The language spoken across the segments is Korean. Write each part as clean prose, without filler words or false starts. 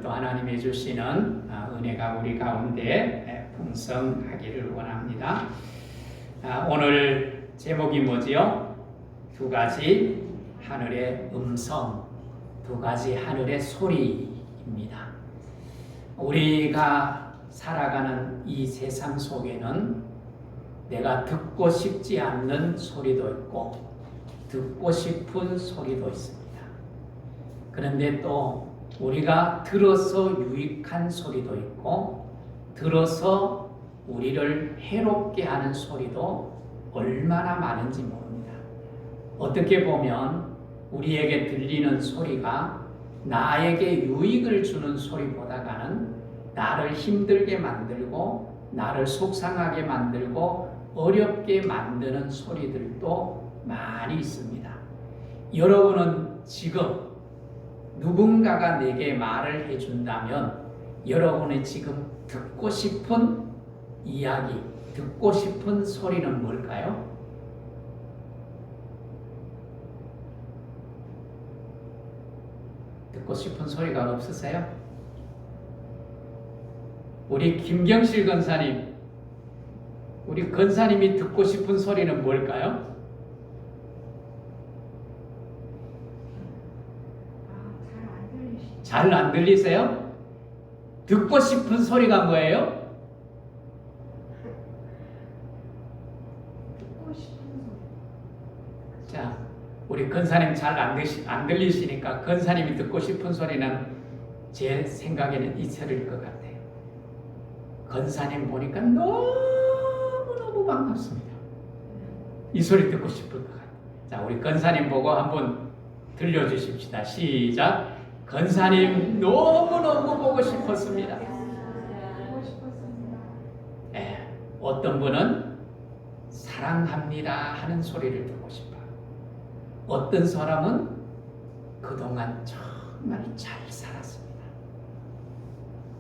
오늘도 하나님이 주시는 은혜가 우리 가운데 풍성하기를 원합니다. 오늘 제목이 뭐지요? 두 가지 하늘의 음성, 두 가지 하늘의 소리입니다. 우리가 살아가는 이 세상 속에는 내가 듣고 싶지 않는 소리도 있고 듣고 싶은 소리도 있습니다. 그런데 또 우리가 들어서 유익한 소리도 있고 들어서 우리를 해롭게 하는 소리도 얼마나 많은지 모릅니다. 어떻게 보면 우리에게 들리는 소리가 나에게 유익을 주는 소리보다는 나를 힘들게 만들고 나를 속상하게 만들고 어렵게 만드는 소리들도 많이 있습니다. 여러분은 지금 누군가가 내게 말을 해준다면 여러분이 지금 듣고 싶은 이야기, 듣고 싶은 소리는 뭘까요? 듣고 싶은 소리가 없으세요? 우리 김경실 권사님, 우리 권사님이 듣고 싶은 소리는 뭘까요? 잘 안 들리세요? 듣고 싶은 소리가 뭐예요? 듣고 싶은 소리. 자, 우리 권사님 잘 안 들리시니까 권사님이 듣고 싶은 소리는 제 생각에는 이 소리일 것 같아요. 권사님 보니까 너무너무 반갑습니다. 이 소리 듣고 싶을 것 같아요. 자, 우리 권사님 보고 한번 들려주십시다. 시작. 권사님 너무너무 보고 싶었습니다. 듣고 싶었습니다. 네, 어떤 분은 사랑합니다 하는 소리를 듣고 싶어요. 어떤 사람은 그동안 정말 잘 살았습니다.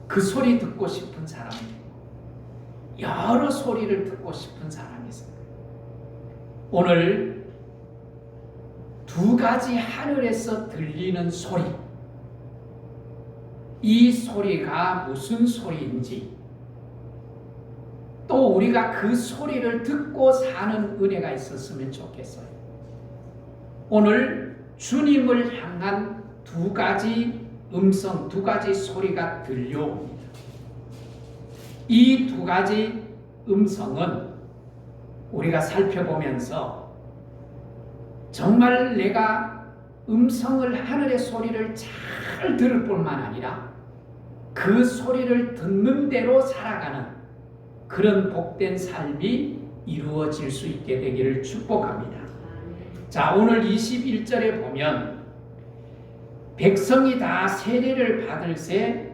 그 소리 듣고 싶은 사람이 있고 여러 소리를 듣고 싶은 사람이 있습니다. 오늘 두 가지 하늘에서 들리는 소리, 이 소리가 무슨 소리인지 또 우리가 그 소리를 듣고 사는 은혜가 있었으면 좋겠어요. 오늘 주님을 향한 두 가지 음성, 두 가지 소리가 들려옵니다. 이 두 가지 음성은 우리가 살펴보면서 정말 내가 음성을 하늘의 소리를 잘 들을 뿐만 아니라 그 소리를 듣는 대로 살아가는 그런 복된 삶이 이루어질 수 있게 되기를 축복합니다. 자, 오늘 21절에 보면 백성이 다 세례를 받을새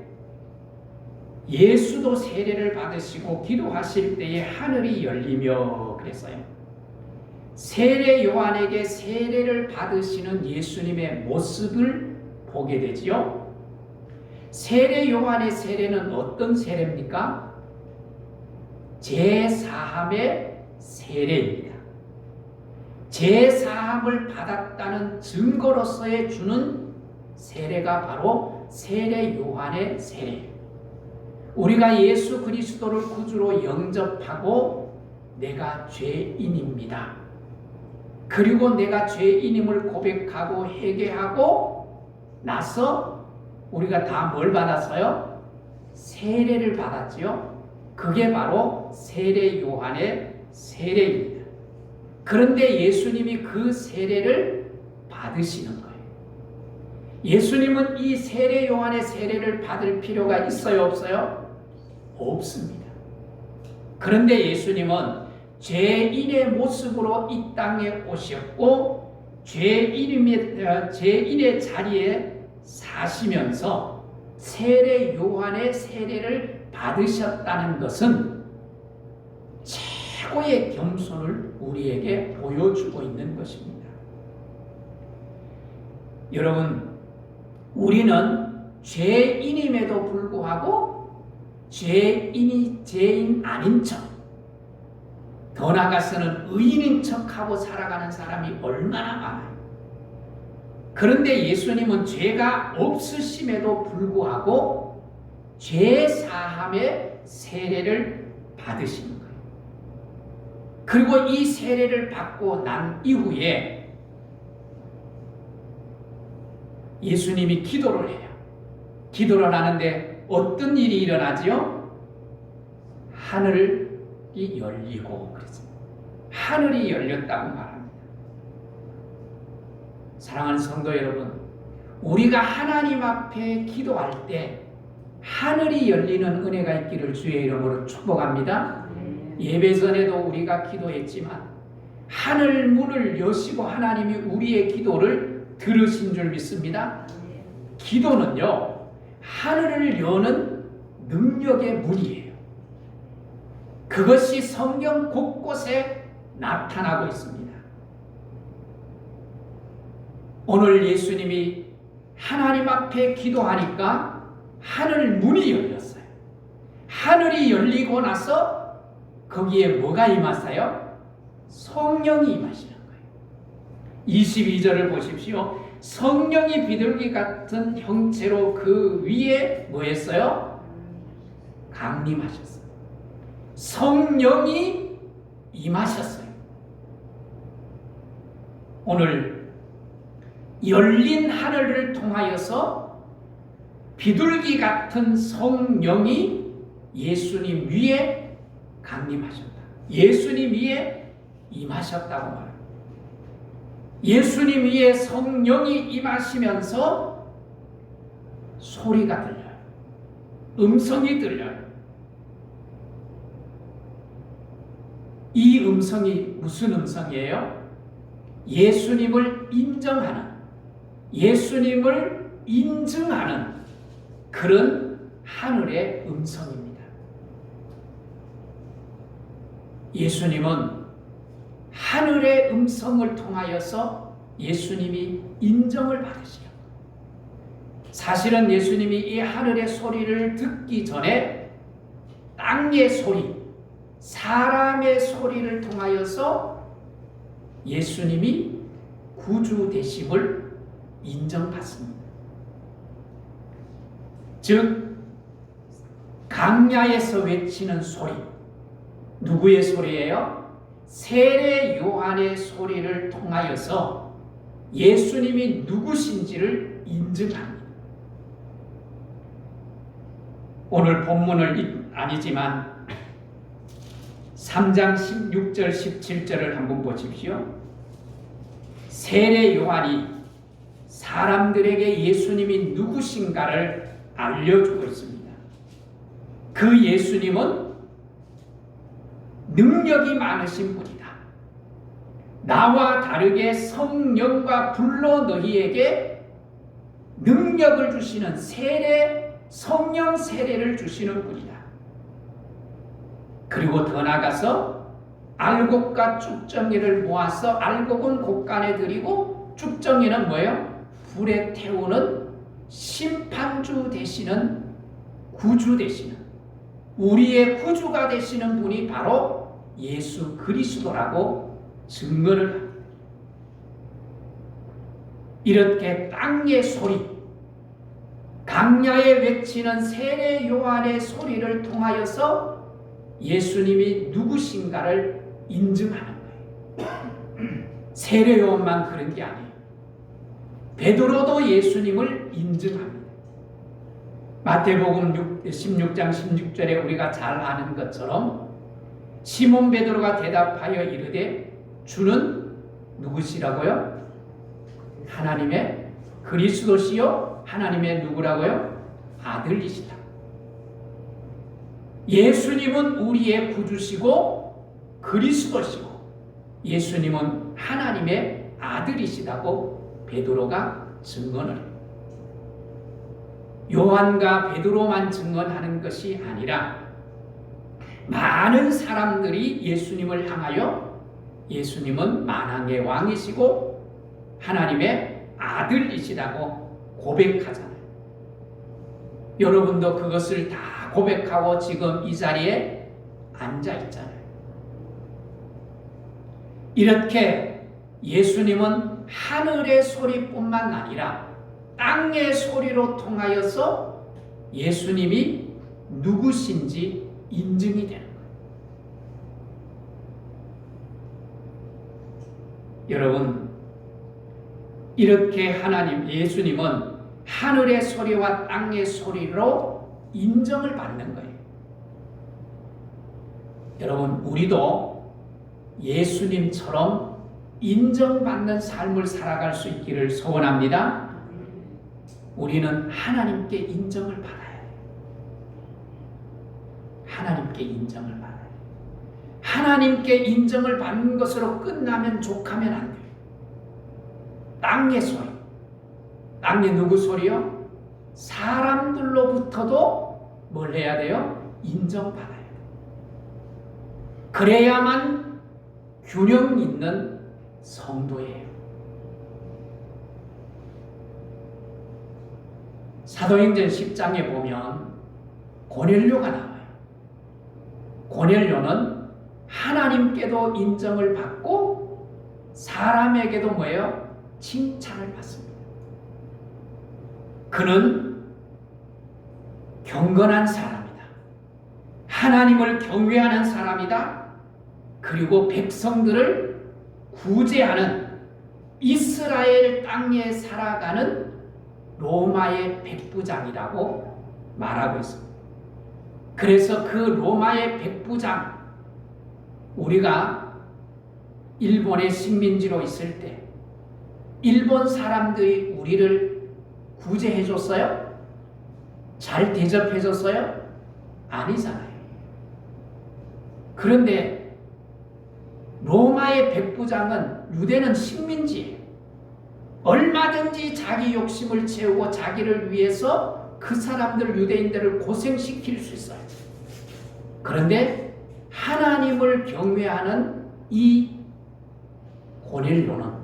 예수도 세례를 받으시고 기도하실 때에 하늘이 열리며 그랬어요. 세례 요한에게 세례를 받으시는 예수님의 모습을 보게 되지요. 세례 요한의 세례는 어떤 세례입니까? 제사함의 세례입니다. 제사함을 받았다는 증거로서의 주는 세례가 바로 세례 요한의 세례예요. 우리가 예수 그리스도를 구주로 영접하고 내가 죄인입니다. 그리고 내가 죄인임을 고백하고 회개하고 나서 우리가 다 뭘 받았어요? 세례를 받았지요. 그게 바로 세례 요한의 세례입니다. 그런데 예수님이 그 세례를 받으시는 거예요. 예수님은 이 세례 요한의 세례를 받을 필요가 있어요, 없어요? 없습니다. 그런데 예수님은 죄인의 모습으로 이 땅에 오셨고 죄인의 자리에 사시면서 세례 요한의 세례를 받으셨다는 것은 최고의 겸손을 우리에게 보여주고 있는 것입니다. 여러분, 우리는 죄인임에도 불구하고 죄인 아닌 척, 더 나아가서는 의인인 척하고 살아가는 사람이 얼마나 많아요. 그런데 예수님은 죄가 없으심에도 불구하고 죄 사함의 세례를 받으시는 거예요. 그리고 이 세례를 받고 난 이후에 예수님이 기도를 해요. 기도를 하는데 어떤 일이 일어나지요? 하늘이 열리고 그랬습니다. 하늘이 열렸다고 말합니다. 사랑하는 성도 여러분, 우리가 하나님 앞에 기도할 때 하늘이 열리는 은혜가 있기를 주의 이름으로 축복합니다. 예배 전에도 우리가 기도했지만 하늘 문을 여시고 하나님이 우리의 기도를 들으신 줄 믿습니다. 기도는요, 하늘을 여는 능력의 문이에요. 그것이 성경 곳곳에 나타나고 있습니다. 오늘 예수님이 하나님 앞에 기도하니까 하늘 문이 열렸어요. 하늘이 열리고 나서 거기에 뭐가 임하세요? 성령이 임하시는 거예요. 22절을 보십시오. 성령이 비둘기 같은 형체로 그 위에 뭐 했어요? 강림하셨어요. 성령이 임하셨어요. 오늘 열린 하늘을 통하여서 비둘기 같은 성령이 예수님 위에 강림하셨다. 예수님 위에 임하셨다고 말합니다. 예수님 위에 성령이 임하시면서 소리가 들려요. 음성이 들려요. 이 음성이 무슨 음성이에요? 예수님을 인정하는, 예수님을 인증하는 그런 하늘의 음성입니다. 예수님은 하늘의 음성을 통하여서 예수님이 인정을 받으시는 거예요. 사실은 예수님이 이 하늘의 소리를 듣기 전에 땅의 소리, 사람의 소리를 통하여서 예수님이 구주 되심을 인정받습니다. 즉 강야에서 외치는 소리, 누구의 소리예요? 세례 요한의 소리를 통하여서 예수님이 누구신지를 인증합니다. 오늘 본문을 아니지만 3장 16절 17절을 한번 보십시오. 세례 요한이 사람들에게 예수님이 누구신가를 알려주고 있습니다. 그 예수님은 능력이 많으신 분이다. 나와 다르게 성령과 불로 너희에게 능력을 주시는 성령 세례를 주시는 분이다. 그리고 더 나아가서 알곡과 쭉정이를 모아서 알곡은 곡간에 들이고 쭉정이는 뭐예요? 불에 태우는 심판주 되시는, 구주 되시는, 우리의 구주가 되시는 분이 바로 예수 그리스도라고 증거를 합니다. 이렇게 땅의 소리, 강야에 외치는 세례 요한의 소리를 통하여서 예수님이 누구신가를 인증하는 거예요. 세례 요한만 그런 게 아니에요. 베드로도 예수님을 인증합니다. 마태복음 16장 16절에 우리가 잘 아는 것처럼 시몬 베드로가 대답하여 이르되 주는 누구시라고요? 하나님의 그리스도시요 하나님의 누구라고요? 아들이시다. 예수님은 우리의 구주시고 그리스도시고 예수님은 하나님의 아들이시다고 베드로가 증언을 해요. 요한과 베드로만 증언하는 것이 아니라 많은 사람들이 예수님을 향하여 예수님은 만왕의 왕이시고 하나님의 아들이시라고 고백하잖아요. 여러분도 그것을 다 고백하고 지금 이 자리에 앉아 있잖아요. 이렇게 예수님은 하늘의 소리뿐만 아니라 땅의 소리로 통하여서 예수님이 누구신지 인증이 되는 거예요. 여러분, 이렇게 하나님, 예수님은 하늘의 소리와 땅의 소리로 인정을 받는 거예요. 여러분, 우리도 예수님처럼 인정받는 삶을 살아갈 수 있기를 소원합니다. 우리는 하나님께 인정을 받아야 해요. 하나님께 인정을 받아야 해요. 하나님께 인정을 받는 것으로 끝나면 족하면 안 돼요. 땅의 소리. 땅의 누구 소리요? 사람들로부터도 뭘 해야 돼요? 인정받아야 돼요. 그래야만 균형 있는 성도예요. 사도행전 10장에 보면 고넬료가 나와요. 고넬료는 하나님께도 인정을 받고 사람에게도 뭐예요? 칭찬을 받습니다. 그는 경건한 사람이다. 하나님을 경외하는 사람이다. 그리고 백성들을 구제하는 이스라엘 땅에 살아가는 로마의 백부장이라고 말하고 있습니다. 그래서 그 로마의 백부장, 우리가 일본의 식민지로 있을 때 일본 사람들이 우리를 구제해 줬어요? 잘 대접해 줬어요? 아니잖아요. 그런데 로마의 백부장은, 유대는 식민지예요. 얼마든지 자기 욕심을 채우고 자기를 위해서 그 사람들, 유대인들을 고생시킬 수 있어요. 그런데 하나님을 경외하는 이 고넬료는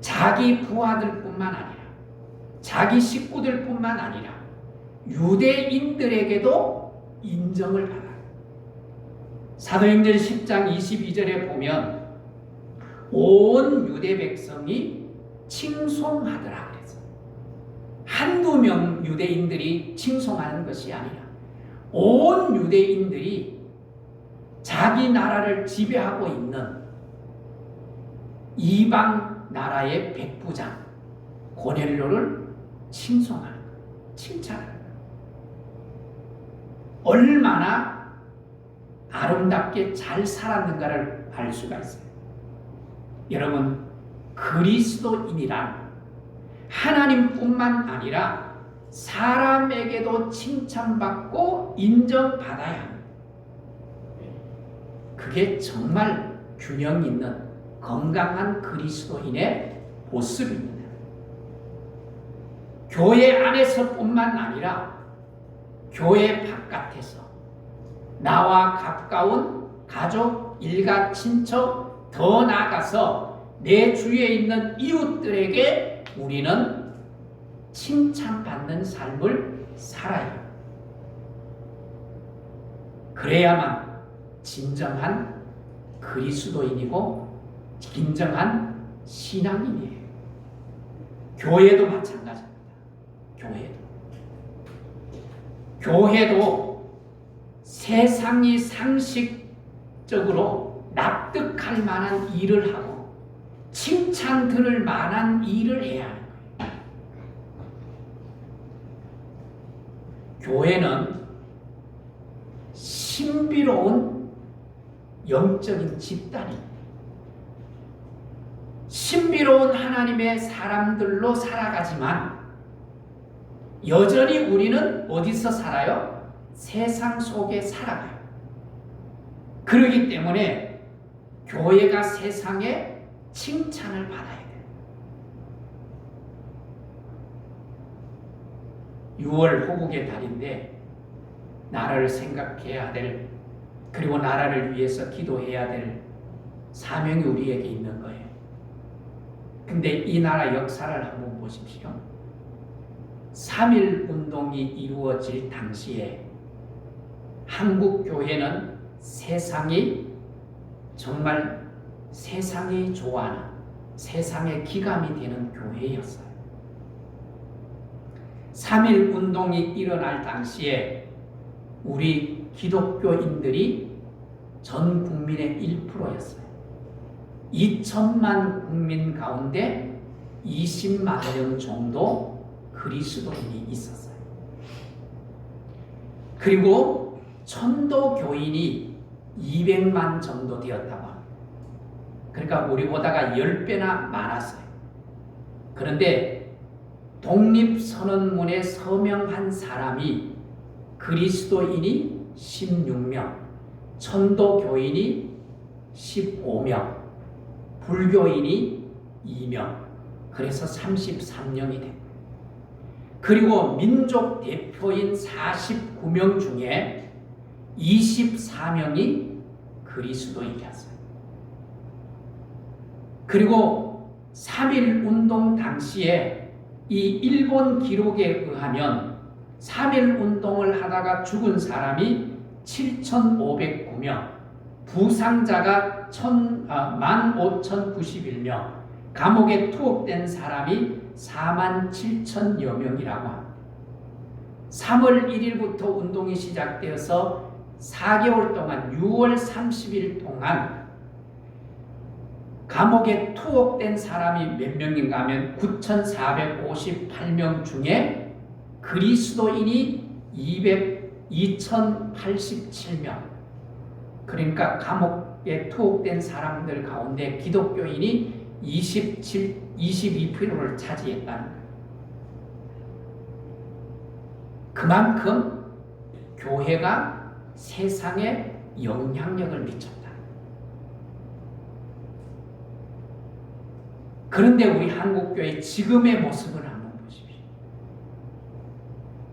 자기 부하들뿐만 아니라 자기 식구들뿐만 아니라 유대인들에게도 인정을 받아요. 사도행전 10장 22절에 보면 온 유대 백성이 칭송하더라 그래서 한두 명 유대인들이 칭송하는 것이 아니라 온 유대인들이 자기 나라를 지배하고 있는 이방 나라의 백부장 고넬료를 칭송하는 거예요. 칭찬하는 거예요. 얼마나 아름답게 잘 살았는가를 알 수가 있어요. 여러분, 그리스도인이란 하나님뿐만 아니라 사람에게도 칭찬받고 인정받아야 합니다. 그게 정말 균형 있는 건강한 그리스도인의 모습입니다. 교회 안에서뿐만 아니라 교회 바깥에서 나와 가까운 가족, 일가, 친척, 더 나아가서 내 주위에 있는 이웃들에게 우리는 칭찬받는 삶을 살아야 해요. 그래야만 진정한 그리스도인이고 진정한 신앙인이에요. 교회도 마찬가지입니다. 교회도 세상이 상식적으로 납득할 만한 일을 하고 칭찬 들을 만한 일을 해야 하는 거예요. 교회는 신비로운 영적인 집단입니다. 신비로운 하나님의 사람들로 살아가지만 여전히 우리는 어디서 살아요? 세상 속에 살아가요. 그렇기 때문에 교회가 세상에 칭찬을 받아야 돼요. 6월 호국의 달인데 나라를 생각해야 될, 그리고 나라를 위해서 기도해야 될 사명이 우리에게 있는 거예요. 근데 이 나라 역사를 한번 보십시오. 3.1 운동이 이루어질 당시에 한국 교회는 정말 세상이 좋아하는, 세상의 기감이 되는 교회였어요. 3.1 운동이 일어날 당시에 우리 기독교인들이 전 국민의 1%였어요. 2천만 국민 가운데 20만 명 정도 그리스도인이 있었어요. 그리고 천도 교인이 200만 정도 되었다고 합니다. 그러니까 우리보다가 10배나 많았어요. 그런데 독립선언문에 서명한 사람이 그리스도인이 16명, 천도교인이 15명, 불교인이 2명, 그래서 33명이 됩니다. 그리고 민족 대표인 49명 중에 24명이 그리스도인이었어요. 그리고 3.1 운동 당시에 이 일본 기록에 의하면 3.1 운동을 하다가 죽은 사람이 7,509명, 부상자가 15,091명, 감옥에 투옥된 사람이 47,000여 명이라고 합니다. 3월 1일부터 운동이 시작되어서 4개월 동안 6월 30일 동안 감옥에 투옥된 사람이 몇 명인가 하면 9,458명 중에 그리스도인이 2,087명. 그러니까 감옥에 투옥된 사람들 가운데 기독교인이 22%를 차지했다는 거예요. 그만큼 교회가 세상에 영향력을 미쳤다. 그런데 우리 한국교회 지금의 모습을 한번 보십시오.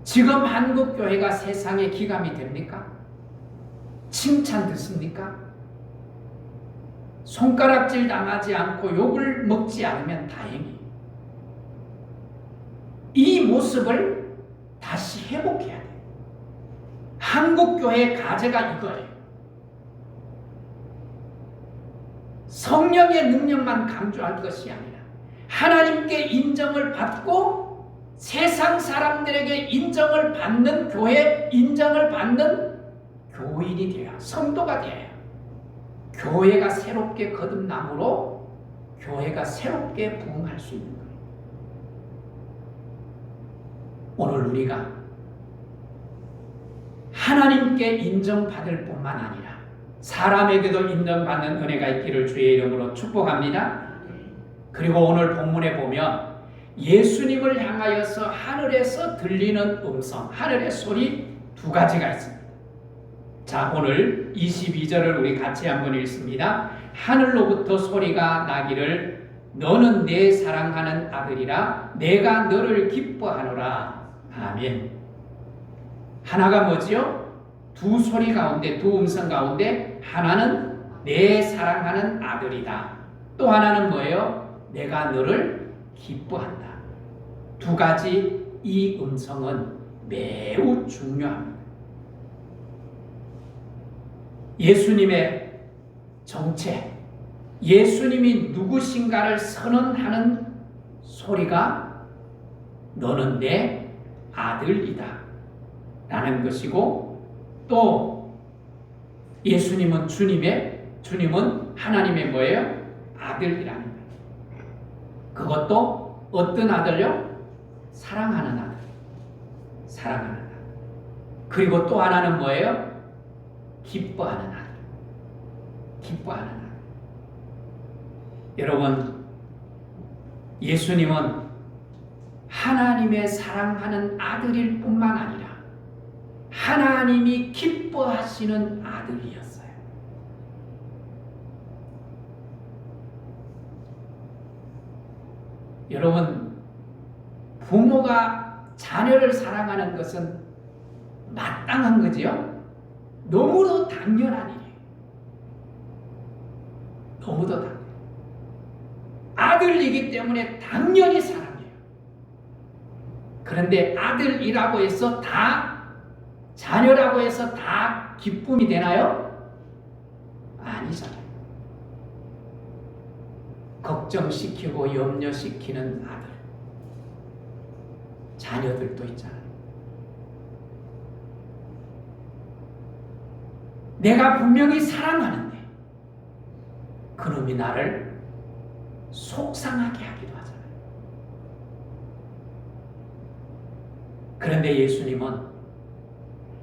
지금 한국교회가 세상에 기감이 됩니까? 칭찬 듣습니까? 손가락질 당하지 않고 욕을 먹지 않으면 다행히. 이 모습을 다시 회복해야 돼요. 한국교회의 과제가 이거예요. 성령의 능력만 강조할 것이 아니라 하나님께 인정을 받고 세상 사람들에게 인정을 받는 교회, 인정을 받는 교인이 되어야, 성도가 되어야 교회가 새롭게 거듭남으로 교회가 새롭게 부흥할 수 있는 거예요. 오늘 우리가 하나님께 인정받을 뿐만 아니라 사람에게도 인정받는 은혜가 있기를 주의 이름으로 축복합니다. 그리고 오늘 본문에 보면 예수님을 향하여서 하늘에서 들리는 음성, 하늘의 소리 두 가지가 있습니다. 자, 오늘 22절을 우리 같이 한번 읽습니다. 하늘로부터 소리가 나기를 너는 내 사랑하는 아들이라 내가 너를 기뻐하노라. 아멘. 하나가 뭐지요? 두 소리 가운데, 두 음성 가운데 하나는 내 사랑하는 아들이다. 또 하나는 뭐예요? 내가 너를 기뻐한다. 두 가지 이 음성은 매우 중요합니다. 예수님의 정체, 예수님이 누구신가를 선언하는 소리가 너는 내 아들이다 라는 것이고, 또 예수님은 주님은 하나님의 뭐예요? 아들이라는 거예요. 그것도 어떤 아들요? 사랑하는 아들. 사랑하는 아들. 그리고 또 하나는 뭐예요? 기뻐하는 아들. 기뻐하는 아들. 여러분, 예수님은 하나님의 사랑하는 아들일 뿐만 아니라 하나님이 기뻐하시는 아들이었어요. 여러분, 부모가 자녀를 사랑하는 것은 마땅한 거지요? 너무도 당연한 일이에요. 너무도 당연. 아들이기 때문에 당연히 사랑해요. 그런데 아들이라고 해서 다, 자녀라고 해서 다 기쁨이 되나요? 아니잖아요. 걱정시키고 염려시키는 아들. 자녀들도 있잖아요. 내가 분명히 사랑하는데 그놈이 나를 속상하게 하기도 하잖아요. 그런데 예수님은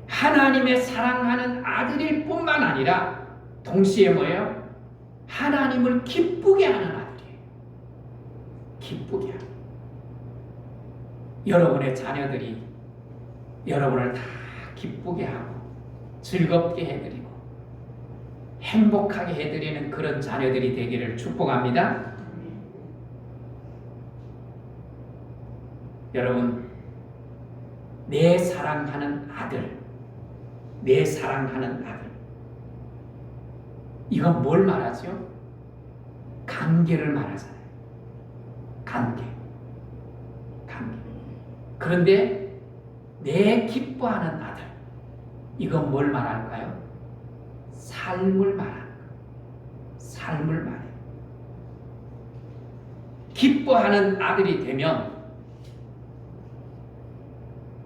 하나님의 사랑하는 아들일 뿐만 아니라 동시에 뭐예요? 하나님을 기쁘게 하는 아들이에요. 기쁘게 하는. 여러분의 자녀들이 여러분을 다 기쁘게 하고 즐겁게 해드리고 행복하게 해드리는 그런 자녀들이 되기를 축복합니다. 여러분, 내 사랑하는 아들, 내 사랑하는 아들, 이건 뭘 말하죠? 관계를 말하잖아요. 관계. 그런데 내 기뻐하는 아들, 이건 뭘 말할까요? 삶을 말하는 거예요. 삶을 말해요. 기뻐하는 아들이 되면,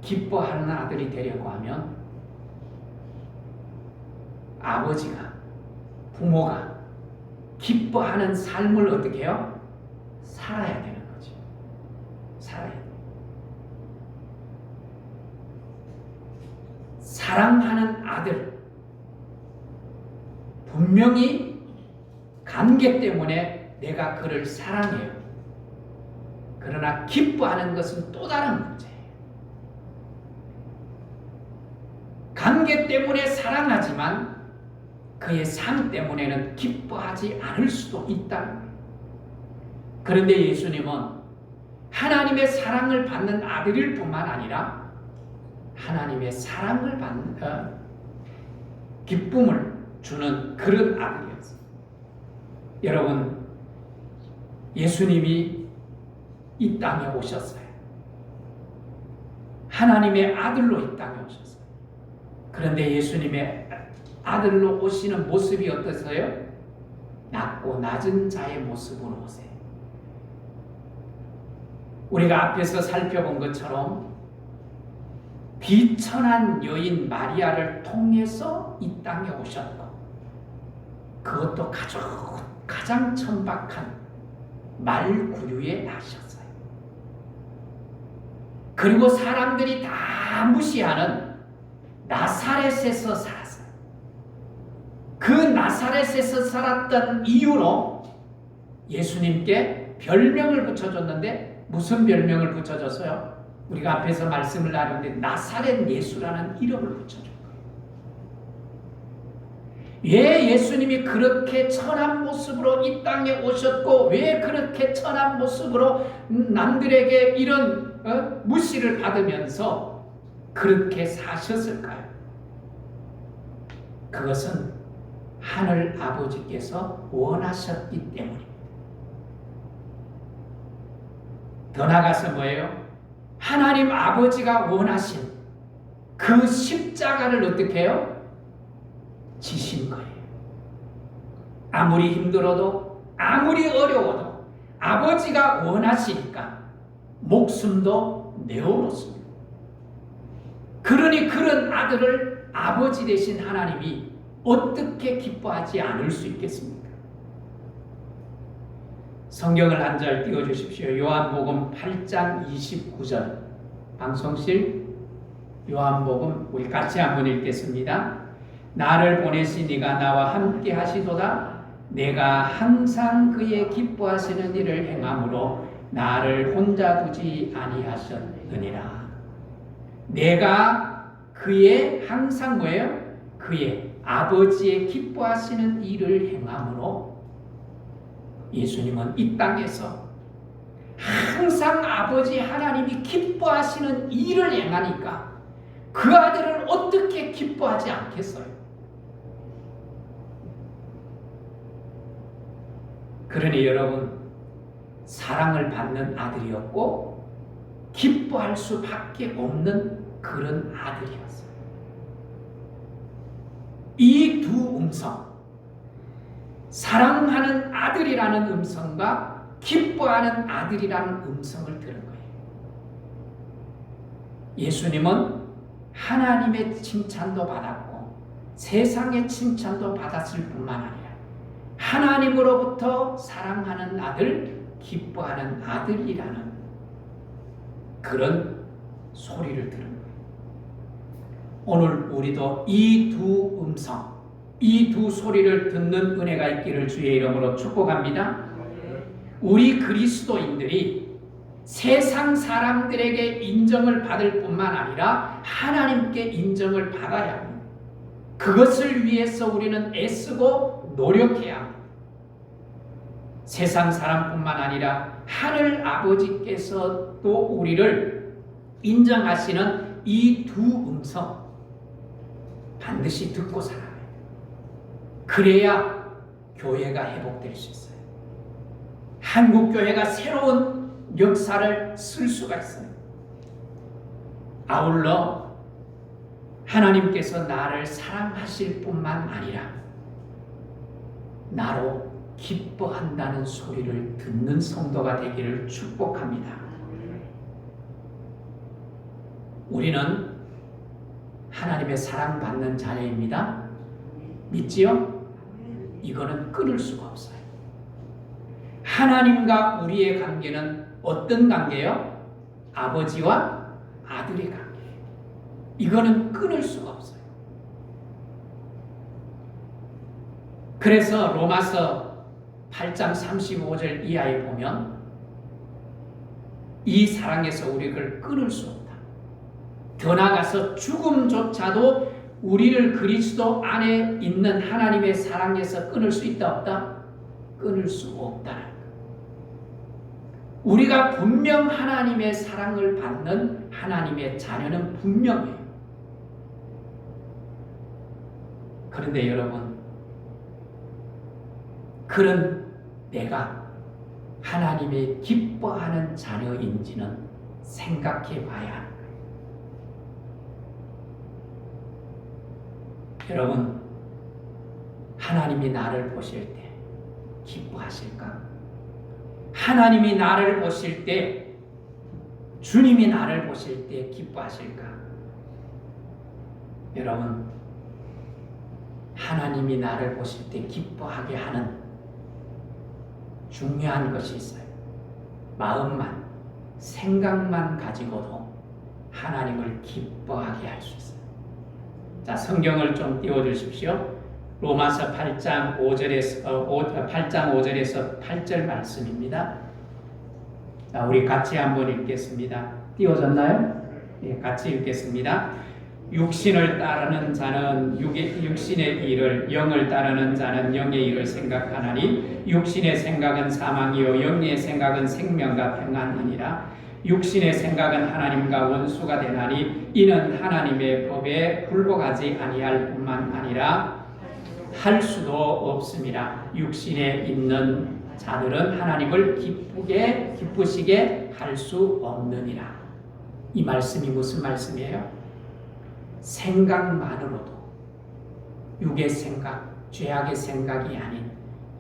기뻐하는 아들이 되려고 하면 아버지가, 부모가 기뻐하는 삶을 어떻게 해요? 살아야 되는 거죠. 살아야 돼요. 사랑하는 아들, 분명히 관계 때문에 내가 그를 사랑해요. 그러나 기뻐하는 것은 또 다른 문제예요. 관계 때문에 사랑하지만 그의 삶 때문에는 기뻐하지 않을 수도 있다는 거예요. 그런데 예수님은 하나님의 사랑을 받는 아들일 뿐만 아니라 하나님의 사랑을 받는 기쁨을 주는 그런 아들이었어요. 여러분, 예수님이 이 땅에 오셨어요. 하나님의 아들로 이 땅에 오셨어요. 그런데 예수님의 아들로 오시는 모습이 어떠세요? 낮고 낮은 자의 모습으로 오세요. 우리가 앞에서 살펴본 것처럼 비천한 여인 마리아를 통해서 이 땅에 오셨고, 그것도 가장 천박한 말구유에 나셨어요. 그리고 사람들이 다 무시하는 나사렛에서 살았어요. 그 나사렛에서 살았던 이유로 예수님께 별명을 붙여줬는데, 무슨 별명을 붙여줬어요? 우리가 앞에서 말씀을 나눴는데 나사렛 예수라는 이름을 붙여준 거예요. 왜 예수님이 그렇게 천한 모습으로 이 땅에 오셨고, 왜 그렇게 천한 모습으로 남들에게 이런 무시를 받으면서 그렇게 사셨을까요? 그것은 하늘 아버지께서 원하셨기 때문입니다. 더 나아가서 뭐예요? 하나님 아버지가 원하신 그 십자가를 어떻게 해요? 지신 거예요. 아무리 힘들어도, 아무리 어려워도 아버지가 원하시니까 목숨도 내어놓습니다. 그러니 그런 아들을 아버지 되신 하나님이 어떻게 기뻐하지 않을 수 있겠습니까? 성경을 한 절 띄워주십시오. 요한복음 8장 29절. 방송실 요한복음 우리 같이 한번 읽겠습니다. 나를 보내신 이가 나와 함께 하시도다. 내가 항상 그의 기뻐하시는 일을 행함으로 나를 혼자 두지 아니하셨느니라. 내가 그의 항상 뭐예요? 그의 아버지의 기뻐하시는 일을 행함으로, 예수님은 이 땅에서 항상 아버지 하나님이 기뻐하시는 일을 행하니까 그 아들을 어떻게 기뻐하지 않겠어요? 그러니 여러분, 사랑을 받는 아들이었고 기뻐할 수밖에 없는 그런 아들이었어요. 이 두 음성, 사랑하는 아들이라는 음성과 기뻐하는 아들이라는 음성을 들은 거예요. 예수님은 하나님의 칭찬도 받았고 세상의 칭찬도 받았을 뿐만 아니라 하나님으로부터 사랑하는 아들, 기뻐하는 아들이라는 그런 소리를 들은 거예요. 오늘 우리도 이 두 음성, 이 두 소리를 듣는 은혜가 있기를 주의 이름으로 축복합니다. 우리 그리스도인들이 세상 사람들에게 인정을 받을 뿐만 아니라 하나님께 인정을 받아야 합니다. 그것을 위해서 우리는 애쓰고 노력해야 합니다. 세상 사람뿐만 아니라 하늘 아버지께서도 우리를 인정하시는 이 두 음성 반드시 듣고 살아야 해요. 그래야 교회가 회복될 수 있어요. 한국 교회가 새로운 역사를 쓸 수가 있어요. 아울러 하나님께서 나를 사랑하실 뿐만 아니라 나로 기뻐한다는 소리를 듣는 성도가 되기를 축복합니다. 우리는 하나님의 사랑받는 자녀입니다. 믿지요? 이거는 끊을 수가 없어요. 하나님과 우리의 관계는 어떤 관계요? 아버지와 아들의 관계예요. 이거는 끊을 수가 없어요. 그래서 로마서 8장 35절 이하에 보면 이 사랑에서 우리를 끊을 수 없다. 더 나아가서 죽음조차도 우리를 그리스도 안에 있는 하나님의 사랑에서 끊을 수 있다 없다? 끊을 수 없다는 것. 우리가 분명 하나님의 사랑을 받는 하나님의 자녀는 분명해요. 그런데 여러분, 그런 내가 하나님의 기뻐하는 자녀인지는 생각해 봐야 합니다. 여러분, 하나님이 나를 보실 때 기뻐하실까? 하나님이 나를 보실 때, 주님이 나를 보실 때 기뻐하실까? 여러분, 하나님이 나를 보실 때 기뻐하게 하는 중요한 것이 있어요. 마음만, 생각만 가지고도 하나님을 기뻐하게 할 수 있어요. 자, 성경을 좀 띄워주십시오. 로마서 8장 5절에서 8절 말씀입니다. 자, 우리 같이 한번 읽겠습니다. 띄워졌나요? 예, 같이 읽겠습니다. 육신을 따르는 자는 육신의 일을, 영을 따르는 자는 영의 일을 생각하나니 육신의 생각은 사망이요 영의 생각은 생명과 평안이니라. 육신의 생각은 하나님과 원수가 되나니 이는 하나님의 법에 굴복하지 아니할 뿐만 아니라 할 수도 없습니다. 육신에 있는 자들은 하나님을 기쁘시게 할 수 없느니라. 이 말씀이 무슨 말씀이에요? 생각만으로도, 육의 생각, 죄악의 생각이 아닌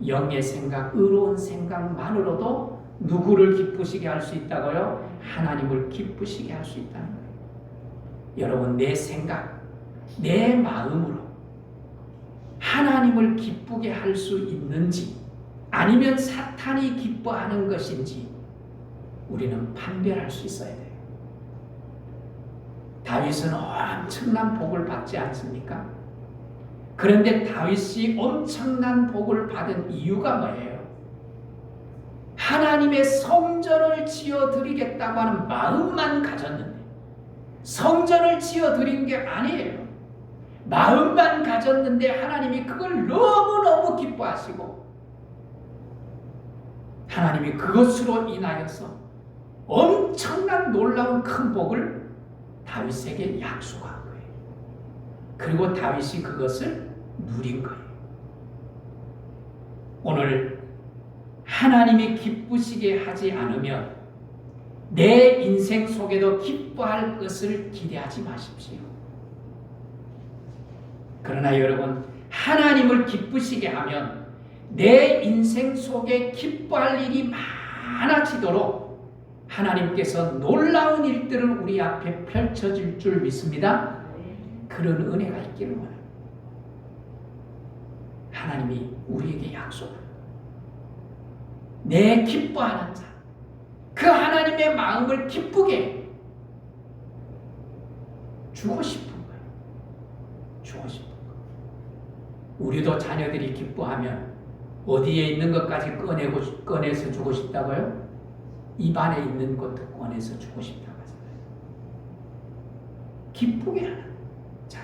영의 생각, 의로운 생각만으로도 누구를 기쁘시게 할 수 있다고요? 하나님을 기쁘시게 할 수 있다는 거예요. 여러분, 내 생각, 내 마음으로 하나님을 기쁘게 할 수 있는지 아니면 사탄이 기뻐하는 것인지 우리는 판별할 수 있어야 돼요. 다윗은 엄청난 복을 받지 않습니까? 그런데 다윗이 엄청난 복을 받은 이유가 뭐예요? 하나님의 성전을 지어드리겠다고 하는 마음만 가졌는데, 성전을 지어드린 게 아니에요. 마음만 가졌는데 하나님이 그걸 너무너무 기뻐하시고 하나님이 그것으로 인하여서 엄청난 놀라운 큰 복을 다윗에게 약속한 거예요. 그리고 다윗이 그것을 누린 거예요. 오늘 하나님이 기쁘시게 하지 않으면 내 인생 속에도 기뻐할 것을 기대하지 마십시오. 그러나 여러분, 하나님을 기쁘시게 하면 내 인생 속에 기뻐할 일이 많아지도록 하나님께서 놀라운 일들을 우리 앞에 펼쳐질 줄 믿습니다. 그런 은혜가 있기를 원합니다. 하나님이 우리에게 약속합니다. 내 기뻐하는 자, 그 하나님의 마음을 기쁘게 주고 싶은 거예요. 주고 싶은 거예요. 우리도 자녀들이 기뻐하면 어디에 있는 것까지 꺼내서 주고 싶다고요? 입안에 있는 것도 꺼내서 주고 싶다고 하잖아요. 기쁘게 하는 자.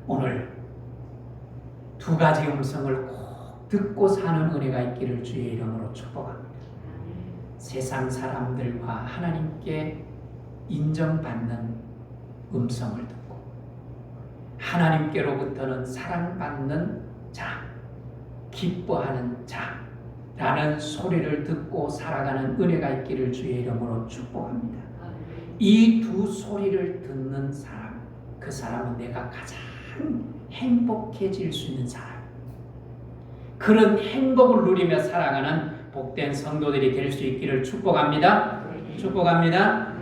오늘 두 가지 음성을 꼭 듣고 사는 은혜가 있기를 주의 이름으로 축복합니다. 세상 사람들과 하나님께 인정받는 음성을 듣고 하나님께로부터는 사랑받는 자, 기뻐하는 자라는 소리를 듣고 살아가는 은혜가 있기를 주의 이름으로 축복합니다. 이 두 소리를 듣는 사람, 그 사람은 내가 가장 행복해질 수 있는 사람, 그런 행복을 누리며 살아가는 복된 성도들이 될 수 있기를 축복합니다. 축복합니다.